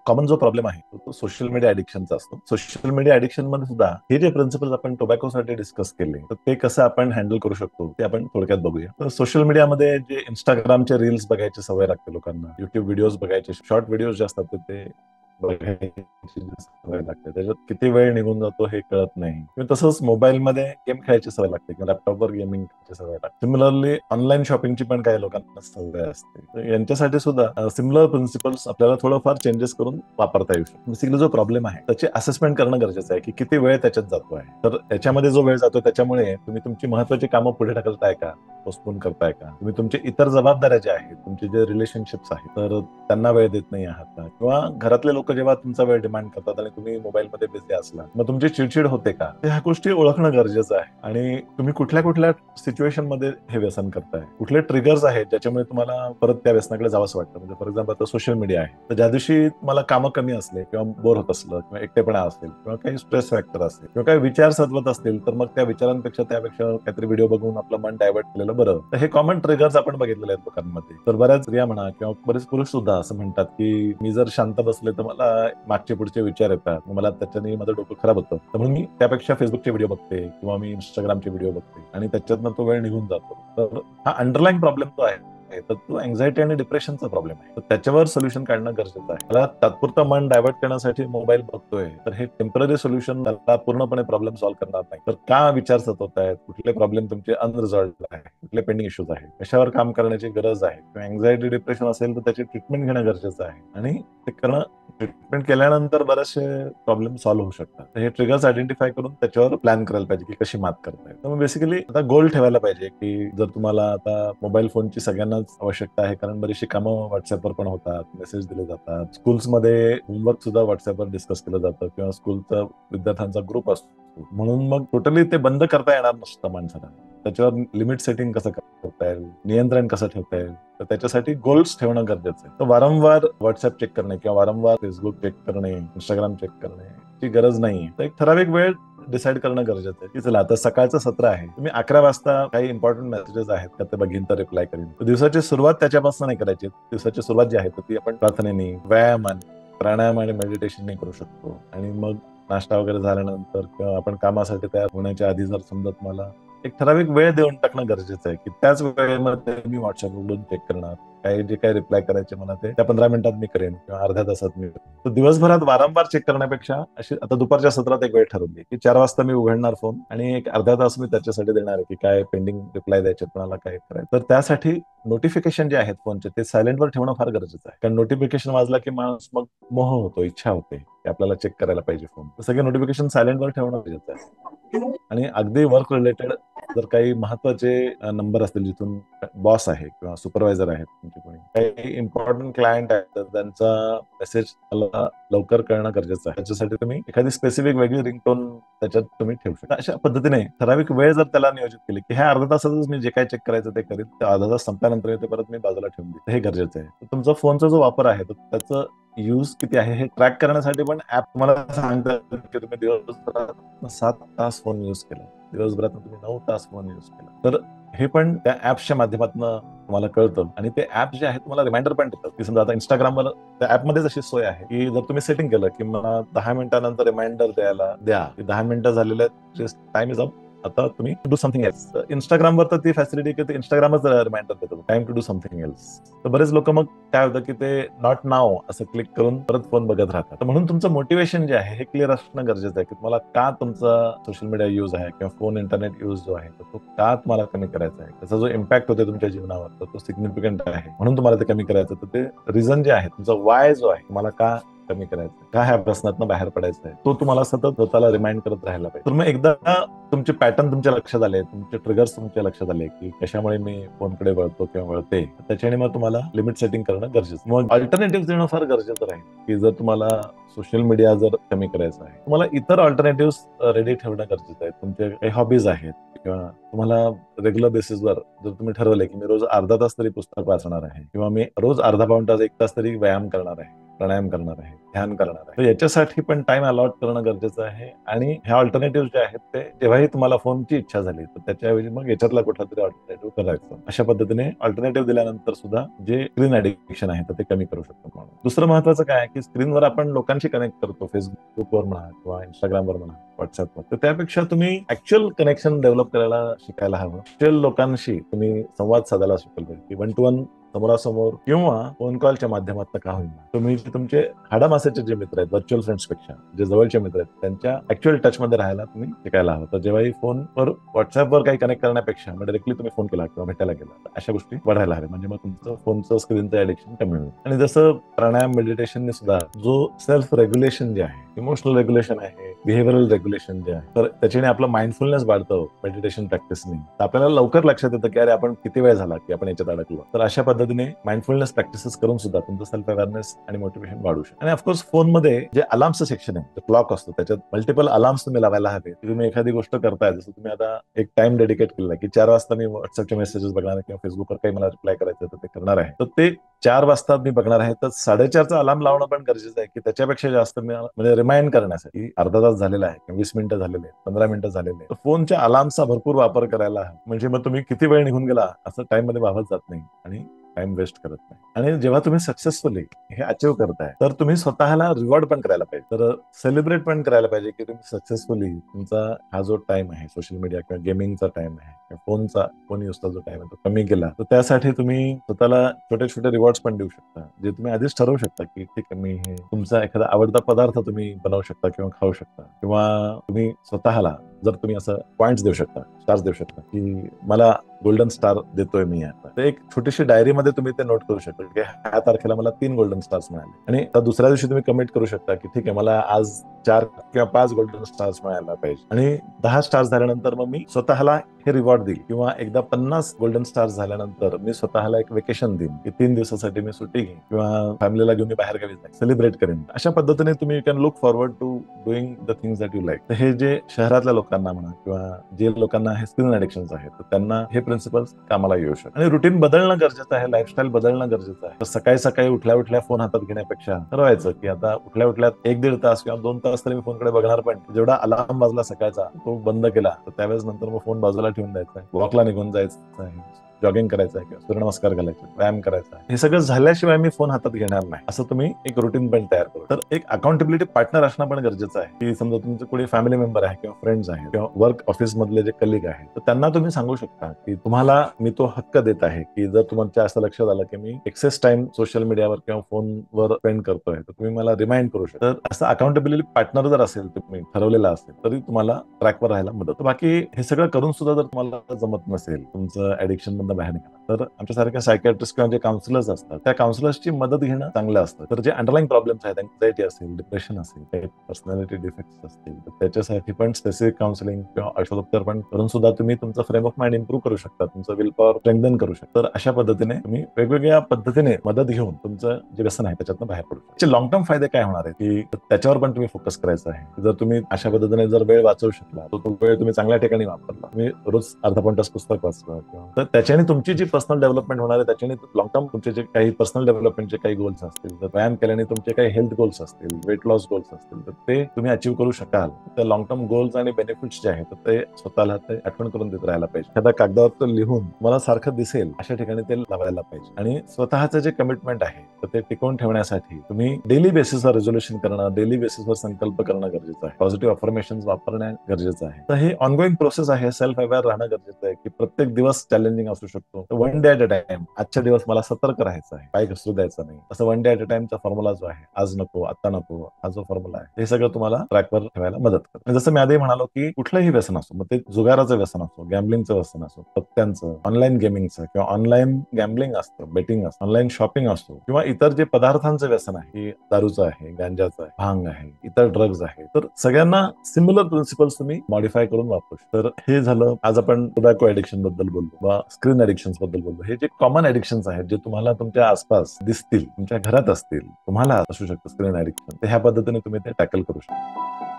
Common जो problem आहे तो सोशल मीडिया ऍडिक्शनचा असतो. सोशल मीडिया ऍडिक्शन मध्ये सुद्धा हे जे प्रिन्सिपल्स आपण टोबॅकोसाठी डिस्कस केले तर ते कसं आपण हँडल करू शकतो ते आपण थोडक्यात बघूया. तर सोशल मीडियामध्ये जे इंस्टाग्रामचे रील्स बघायची सवय लागते लोकांना, युट्यूब व्हिडिओज बघायचे, शॉर्ट व्हिडिओज जे असतात ते बघायची सवय लागते, त्याच्यात किती वेळ निघून जातो हे कळत नाही. किंवा तसंच मोबाईलमध्ये गेम खेळायची सवय लागते किंवा लॅपटॉपवर गेमिंग खेळायची सवय लागते. सिमिलरली ऑनलाईन शॉपिंगची पण काही लोकांना सवय असते. तर यांच्यासाठी सुद्धा सिमिलर प्रिन्सिपल्स आपल्याला थोडंफार चेंजेस करून वापरता येऊ शकतो. बेसिकली जो प्रॉब्लेम आहे त्याची असेसमेंट करणं गरजेचं आहे की किती वेळ त्याच्यात जातो आहे. तर त्याच्यामध्ये जो वेळ जातो त्याच्यामुळे तुम्ही तुमची महत्वाची कामं पुढे ढकलताय का, पोस्टपोन करताय का, तुम्ही तुमचे इतर जबाबदाऱ्या ज्या आहेत, तुमचे जे रिलेशनशिप्स आहेत तर त्यांना वेळ देत नाही आहात का, किंवा घरातले लोक जेव्हा तुमचा वेळ डिमांड करतात आणि तुम्ही मोबाईलमध्ये बिझी असला मग तुमची चिडचिड होते का, ह्या गोष्टी ओळखणं गरजेचं आहे. आणि तुम्ही कुठल्या कुठल्या सिच्युएशन मध्ये हे व्यसन करताय, कुठले ट्रिगर्स आहेत ज्याच्यामुळे तुम्हाला परत त्या व्यसनाकडे जावंसं वाटतं. म्हणजे फॉर एक्झाम्पल आता सोशल मीडिया आहे, तर ज्या दिवशी मला कामं कमी असले किंवा बोर होत असलं किंवा एकटेपणा असेल किंवा काही स्ट्रेस फॅक्टर असेल किंवा काही विचार सतवत असतील तर मग त्या विचारांपेक्षा त्यापेक्षा काहीतरी व्हिडिओ बघून आपलं मन डायव्हर्ट केलेलं बरं. तर हे कॉमन ट्रिगर्स आपण बघितलेले आहेत लोकांमध्ये. तर बऱ्याच स्त्रिया म्हणा किंवा बरेच पुरुष सुद्धा असं म्हणतात की मी जर शांत बसले तर मला मागचे पुढचे विचार येतात, मला त्याच्याने माझं डोकं खराब होतं, म्हणून मी त्यापेक्षा फेसबुकचे व्हिडिओ बघते किंवा मी इंस्टाग्रामचे व्हिडिओ बघते आणि त्याच्यातनं तो वेळ निघून जातो. तर हा अंडरलाईन प्रॉब्लेम तो आहे, तर तो अँझायटी आणि डिप्रेशनचा प्रॉब्लेम आहे. तर त्याच्यावर सोल्युशन काढणं गरजेचं आहे. मला तात्पुरतं मन डायव्हर्ट करण्यासाठी मोबाईल बघतोय तर हे टेम्पररी सोल्युशन त्याला पूर्णपणे प्रॉब्लेम सॉल्व्ह करणार नाही. तर का विचार सतवत आहेत, कुठले प्रॉब्लेम तुमचे अनरिझॉल्व्ड आहे, कुठले पेंडिंग इश्यूज आहेत, कशावर काम करण्याची गरज आहे, किंवा अँझायटी डिप्रेशन असेल तर त्याची ट्रीटमेंट घेणं गरजेचं आहे. आणि ते करणं, ट्रीटमेंट केल्यानंतर बरेचसे प्रॉब्लेम सॉल्व्ह होऊ शकतात. तर हे ट्रिगर्स आयडेंटिफाय करून त्याच्यावर प्लॅन करायला पाहिजे की कशी मात करताय. तर बेसिकली आता गोल ठेवायला पाहिजे की जर तुम्हाला आता मोबाईल फोनची सगळ्यांनाच आवश्यकता आहे, कारण बरीचशी कामं व्हॉट्सअपवर पण होतात, मेसेज दिले जातात, स्कूल्समध्ये होमवर्क सुद्धा व्हॉट्सअपवर डिस्कस केलं जातं किंवा स्कूलचा विद्यार्थ्यांचा ग्रुप असतो, म्हणून मग टोटली ते बंद करता येणार नसतं माणसाला. त्याच्यावर लिमिट सेटिंग कसं करता येईल, नियंत्रण कसं ठेवता येईल, तर त्याच्यासाठी गोल्स ठेवणं गरजेचं आहे. तर वारंवार व्हॉट्सअप चेक करणे किंवा वारंवार फेसबुक चेक करणे, इंस्टाग्राम चेक करणे ची गरज नाही. तर एक ठराविक वेळ डिसाईड करणं गरजेचं आहे की चला आता सकाळचं सत्र आहे, तुम्ही 11 वाजता काही इम्पॉर्टंट मेसेजेस आहेत का ते बघीन तर रिप्लाय करीन. तर दिवसाची सुरुवात त्याच्यापासून नाही करायची. दिवसाची सुरुवात जी आहे तर ती आपण प्रार्थनेने, व्यायामाने, प्राणायाम आणि मेडिटेशनने करू शकतो. आणि मग नाश्ता वगैरे झाल्यानंतर किंवा आपण कामासाठी तयार होण्याच्या आधी जर समजा तुम्हाला एक ठराविक वेळ देऊन टाकणं गरजेचं आहे की त्याच वेळेमध्ये मी व्हॉट्सअप उघडून चेक करणार, काही जे काही रिप्लाय करायचे मला ते त्या 15 मिनिटात मी करेन किंवा अर्ध्या तासात मी. तर दिवसभरात वारंवार चेक करण्यापेक्षा अशी आता दुपारच्या सत्रात एक वेळ ठरवली की 4 वाजता मी उघडणार फोन आणि एक अर्धा तास मी त्याच्यासाठी देणार आहे की काय पेंडिंग रिप्लाय द्यायचे, कोणाला काय करायचं. तर त्यासाठी नोटिफिकेशन जे आहेत फोनचे ते सायलेंटवर ठेवणं फार गरजेचं आहे. कारण नोटिफिकेशन वाजला की माणूस मग मोह होतो, इच्छा होते की आपल्याला चेक करायला पाहिजे फोन. तर सगळे नोटिफिकेशन सायलेंटवर ठेवणं गरजेचं आहे. आणि अगदी वर्क रिलेटेड जर काही महत्वाचे नंबर असतील जिथून बॉस आहे किंवा सुपरवायझर आहेत तुमचे कोणी, काही इम्पॉर्टंट क्लायंट आहेत तर त्यांचा मेसेज मला लवकर कळणं गरजेचं आहे. त्याच्यासाठी तुम्ही एखादी स्पेसिफिक वेगळी रिंगटोन त्याच्यात तुम्ही ठेवू शकता. अशा पद्धतीने ठराविक वेळ जर त्याला नियोजित केली की ह्या अर्ध्या तासातच मी जे काही चेक करायचं ते करीन, त्या अर्धा तास संपल्यानंतर ते परत मी बाजूला ठेवून देईन, हे गरजेचं आहे. तर तुमचा फोनचा जो वापर आहे तर त्याचं यूज किती आहे हे ट्रॅक करण्यासाठी पण ऍप तुम्हाला सांगतात की तुम्ही दिवसभरात 7 तास फोन यूज केला, दिवसभरात तुम्ही 9 तास फोन यूज केला, तर हे पण त्या ऍप्सच्या माध्यमातून तुम्हाला कळतं. आणि ते ऍप जे आहे तुम्हाला रिमाइंडर पण देतात की समजा आता इंस्टाग्रामवर त्या ऍपमध्येच अशी सोय आहे की जर तुम्ही सेटिंग केलं की मला 10 मिनिटानंतर रिमाइंडर द्यायला द्या, 10 मिनिटं झालेले आहेत, टाइम इज अप, आता तुम्ही डू समथिंग एल्स. इंस्टाग्रामवर तर ती फॅसिलिटी की ते इंस्टाग्रामच रिमाइंडर देतो, time to do something else. तर बरेच लोक मग काय होतं की ते नॉट नाव असं क्लिक करून परत फोन बघत राहतात. तर म्हणून तुमचं मोटिवेशन जे आहे हे क्लिअर असणं गरजेचं आहे की तुम्हाला का तुमचा सोशल मीडिया यूज आहे किंवा फोन इंटरनेट यूज जो आहे तो का तुम्हाला कमी करायचा आहे, त्याचा जो इम्पॅक्ट होतो तुमच्या जीवनावर तर तो सिग्निफिकंट आहे, म्हणून तुम्हाला ते कमी करायचं. तर ते रिझन जे आहे, तुमचा वाय जो आहे, तुम्हाला का कमी करायचं, का ह्या प्रश्नातनं बाहेर पडायचं आहे, तो तुम्हाला सतत स्वतःला रिमाइंड करत राहायला पाहिजे. तर मग एकदा तुमचे पॅटर्न तुमच्या लक्षात आले, तुमचे ट्रिगर्स तुमच्या लक्षात आले की कशामुळे मी फोनकडे वळतो किंवा वळते, त्याच्याने मग तुम्हाला लिमिट सेटिंग करणं गरजेचं. मग अल्टरनेटिव्ह देणं फार गरजेचं राहील की जर तुम्हाला सोशल मीडिया जर कमी करायचं आहे, तुम्हाला इतर अल्टरनेटिव्ह रेडी ठेवणं गरजेचं आहे. तुमचे काही हॉबीज आहेत किंवा तुम्हाला रेग्युलर बेसिसवर जर तुम्ही ठरवले की मी रोज अर्धा तास तरी पुस्तक वाचणार आहे किंवा मी रोज अर्धा पाऊण तास 1 तास तरी व्यायाम करणार आहे, प्राणायाम करणार आहे, ध्यान करणार आहे. तर याच्यासाठी पण टाइम अलॉट करणं गरजेचं आहे. आणि ह्या ऑल्टरनेटिव्ह जे आहेत ते जेव्हाही तुम्हाला फोनची इच्छा झाली तर त्याच्याऐवजी मग याच्यातला कुठला तरी ऑल्टरनेटिव्ह करायचं. अशा पद्धतीने ऑल्टरनेटिव्ह दिल्यानंतर सुद्धा जे स्क्रीन ऍडिक्शन आहे तर ते कमी करू शकतो माणूस. दुसरं महत्वाचं काय आहे की स्क्रीनवर आपण लोकांशी कनेक्ट करतो, फेसबुकवर म्हणा किंवा इंस्टाग्रामवर म्हणा, व्हॉट्सअपवर. तर त्यापेक्षा तुम्ही ऍक्च्युअल कनेक्शन डेव्हलप करायला शिकायला हवं. ऍक्च्युअल लोकांशी तुम्ही संवाद साधायला शिकायला पाहिजे की 1 to 1 समोरासमोर किंवा फोन कॉलच्या माध्यमातून का होईना तुम्ही तुमचे हाडामासाचे जे मित्र आहेत, व्हर्च्युअल फ्रेंड्स पेक्षा जे जवळचे मित्र आहेत त्यांच्या ऍक्च्युअल टचमध्ये राहायला तुम्ही शिकायला हवं. तर जेव्हाही फोनवर व्हॉट्सअपवर काही कनेक्ट करण्यापेक्षा मग डायरेक्टली तुम्ही फोन केला किंवा भेटायला गेला तर अशा गोष्टी वाढायला हव्या. म्हणजे मग तुमचं फोनचं स्क्रीनचं ऍडिक्शन कमी होईल. आणि जसं प्राणायाम मेडिटेशनने सुद्धा जो सेल्फ रेग्युलेशन जे आहे, इमोशनल रेग्युलेशन आहे, बिहेव्हिअरल रेग्युलेशन जे आहे, तर त्याच्याने आपलं माइंडफुलनेस वाढतं मेडिटेशन प्रॅक्टिसने. तर आपल्याला लवकर लक्षात येतं की अरे आपण किती वेळ झाला की आपण याच्यात अडकलो. तर अशा पद्धतीने माइंडफुलनेस प्रॅक्टिसेस करून सुद्धा तुमचं सेल्फ अवेअरनेस आणि मोटिवेशन वाढू शकतं. आणि ऑफकोर्स फोनमध्ये जे अलार्मचं सेक्शन आहे, क्लॉक असतो, त्याच्यात मल्टिपल अलार्म्स तुम्ही लावायला हवे. तुम्ही एखादी गोष्ट करताय, जसं तुम्ही आता एक टाइम डेडिकेट केला की 4 वाजता मी व्हॉट्सअपचे मेसेजेस बघणार आहे किंवा फेसबुकवर काही मला रिप्लाय करायचं तर ते करणार आहे. तर ते 4 वाजता मी बघणार आहे तर 4:30चा अलार्म लावणं पण गरजेचं आहे की त्याच्यापेक्षा जास्त मी म्हणजे रिमाइंड करण्यासाठी अर्धा तास झालेला आहे किंवा 20 मिनिटं झालेले आहेत, 15 मिनिटं झालेले आहेत. तर फोनच्या अलार्मचा भरपूर वापर करायला हवा. म्हणजे मग तुम्ही किती वेळ निघून गेला असं टाइम मध्ये वाहत जात नाही आणि टाइम वेस्ट करत नाही. आणि जेव्हा तुम्ही सक्सेसफुली हे अचीव्ह करताय तर तुम्ही स्वतःला रिवॉर्ड पण करायला पाहिजे. तर सेलिब्रेट पण करायला पाहिजे की तुम्ही सक्सेसफुली तुमचा हा जो टाइम आहे सोशल मीडिया किंवा गेमिंगचा टाइम आहे किंवा फोन युजचा जो टाइम आहे तो कमी केला. तर त्यासाठी तुम्ही स्वतःला छोटे छोटे रिवॉर्ड्स पण देऊ शकता, जे तुम्ही आधीच ठरवू शकता की ठीक आहे मी हे तुमचा एखादा आवडता पदार्थ तुम्ही बनवू शकता किंवा खाऊ शकता. किंवा तुम्ही स्वतःला जर तुम्ही असं पॉइंट्स देऊ शकता, स्टार्स देऊ शकता की मला गोल्डन स्टार देतोय मी आता. तर एक छोटीशी डायरीमध्ये तुम्ही ते नोट करू शकता की ह्या तारखेला मला 3 गोल्डन स्टार्स मिळाले. आणि तर दुसऱ्या दिवशी तुम्ही कमिट करू शकता की ठीक आहे मला आज 4 किंवा 5 गोल्डन स्टार्स मिळायला पाहिजे. आणि 10 स्टार्स झाल्यानंतर मग मी स्वतःला हे रिवॉर्ड देईल. किंवा एकदा 50 गोल्डन स्टार्स झाल्यानंतर मी स्वतःला एक वेकेशन देईन की 3 दिवसासाठी मी सुट्टी घेईन किंवा फॅमिलीला घेऊन मी बाहेर गावी जाईन, सेलिब्रेट करेन. अशा पद्धतीने तुम्ही can look forward to doing the things that you like. तर हे जे शहरातल्या लोकांना म्हणा किंवा जे लोकांना हे स्क्रीन ऍडिक्शन्स आहेत तर त्यांना हे प्रिन्सिपल्स कामाला येऊ शकतात. आणि रुटीन बदलणं गरजेचं आहे, लाईफस्टाईल बदलणं गरजेचं आहे. तर सकाळी सकाळी उठल्या उठल्या फोन हातात घेण्यापेक्षा ठरवायचं की आता उठल्या उठल्या 1-1.5 तास किंवा 2 तास तरी मी फोनकडे बघणार, पण जेवढा अलार्म वाजला सकाळचा तो बंद केला तर त्यावेळेस नंतर मग फोन बाजूला ठेवून द्यायचा आहे, वॉकला निघून जायचं आहे, जॉगिंग करायचं आहे किंवा सूर्यनमस्कार घालायचे, व्यायाम करायचा आहे. हे सगळं झाल्याशिवाय मी फोन हातात घेणार नाही असं तुम्ही एक रुटीन पण तयार करू. तर एक अकाउंटेबिलिटी पार्टनर असणं पण गरजेचं आहे की समजा तुमचं कोणी फॅमिली मेंबर आहे किंवा फ्रेंड्स आहेत किंवा वर्क ऑफिस मधले जे कलिग आहेत तर त्यांना तुम्ही सांगू शकता की तुम्हाला मी तो हक्क देत आहे की जर तुमच्या असं लक्षात आलं की मी एक्सेस टाइम सोशल मीडियावर किंवा फोनवर स्पेंड करतोय तर तुम्ही मला रिमाइंड करू शकता. तर असं अकाउंटेबिलिटी पार्टनर जर असेल तुम्ही ठरवलेला असेल तरी तुम्हाला ट्रॅकवर राहायला मदत. बाकी हे सगळं करून सुद्धा जर तुम्हाला जमत नसेल तुमचं ऍडिक्शन मधून बाहेर निघाला तर आमच्यासारख्या सायकॅट्रिस्ट किंवा जे काउन्सिलर्स असतात त्या काउन्सिलर्सची मदत घेणं चांगलं असतं. तर जे अंडरलाईन प्रॉब्लेम्स आहेत, एन्झायटी असेल, डिप्रेशन असेल, काही पर्सनॅलिटी डिफेक्ट्स असतील तर त्याच्यासाठी पण स्पेसिफिक काउन्सिलिंग किंवा औषधोपचार पण करून सुद्धा तुम्ही तुमचं फ्रेम ऑफ माइंड इम्प्रूव्ह करू शकता, तुमचं विल पॉवर स्ट्रेंथन करू शकता. तर अशा पद्धतीने तुम्ही वेगवेगळ्या पद्धतीने मदत घेऊन तुमचं जे व्यसन आहे त्याच्यातून बाहेर पडू शकता. लॉंग टर्म फायदे काय होणार आहे की त्याच्यावर पण तुम्ही फोकस करायचा आहे. जर तुम्ही अशा पद्धतीने जर वेळ वाचवू शकला तो वेळ तुम्ही चांगल्या ठिकाणी वापरला, तुम्ही रोज अर्धा पाऊण तास पुस्तक वाचलं तर त्याच्याने तुमची जी पर्सनल डेव्हलपमेंट होणार आहे त्याच्याने लॉंग टर्म तुमचे जे काही पर्सनल डेव्हलपमेंटचे काही गोल्स असतील, तर व्यायाम केल्याने तुमचे काही हेल्थ गोल्स असतील, वेट लॉस गोल्स असतील तर ते तुम्ही अचीव्ह करू शकाल. तर लॉंग टर्म गोल्स आणि बेनिफिट्स जे आहेत ते स्वतःला ते आठवण करून देत राहायला पाहिजे. एखादा कागदावर तो लिहून मला सारखं दिसेल अशा ठिकाणी ते लावायला पाहिजे. आणि स्वतःचं जे कमिटमेंट आहे तर ते टिकवून ठेवण्यासाठी तुम्ही डेली बेसिसवर रेझोल्युशन करणं, डेली बेसिसवर संकल्प करणं गरजेचं आहे. पॉझिटिव्ह अफर्मेशन वापरणं गरजेचं आहे. तर हे ऑनगोईंग प्रोसेस आहे. सेल्फ अवेअर राहणं गरजेचं आहे की प्रत्येक दिवस चॅलेंजिंग असू शकतो. One day at a time, आजच्या दिवस मला सतर्क राहायचं आहे, पाय घसरू द्यायचं नाही. असं वन डे ॲट अ टाइमचा फॉर्म्युला जो आहे, आज नको आता नको हा जो फॉर्म्युला आहे हे सगळं तुम्हाला ट्रॅकवर ठेवायला मदत करतं. जसं मी आधी म्हणालो की कुठलंही व्यसन असो, मग ते जुगाराचं व्यसन असो, गॅम्बलिंगचं व्यसन असो, पत्त्यांचं, ऑनलाईन गेमिंगचं किंवा ऑनलाईन गॅम्बलिंग असतं, बेटिंग असतं, ऑनलाईन शॉपिंग असतो किंवा इतर जे पदार्थांचं व्यसन आहे की दारूचं आहे, गांजाचं आहे, भांग आहे, इतर ड्रग्ज आहे, तर सगळ्यांना सिमिलर प्रिन्सिपल्स तुम्ही मॉडिफाय करून वापरू शकता. तर हे झालं आज आपण टोबॅको ऍडिक्शन बद्दल बोललो किंवा स्क्रीन ऍडिक्शन बद्दल बोललो. हे जे कॉमन ऍडिक्शन्स आहेत जे तुम्हाला तुमच्या आसपास दिसतील, तुमच्या घरात असतील, तुम्हाला असू शकतं स्क्रीन ऍडिक्शन, तर ह्या पद्धतीने तुम्ही ते टॅकल करू शकता.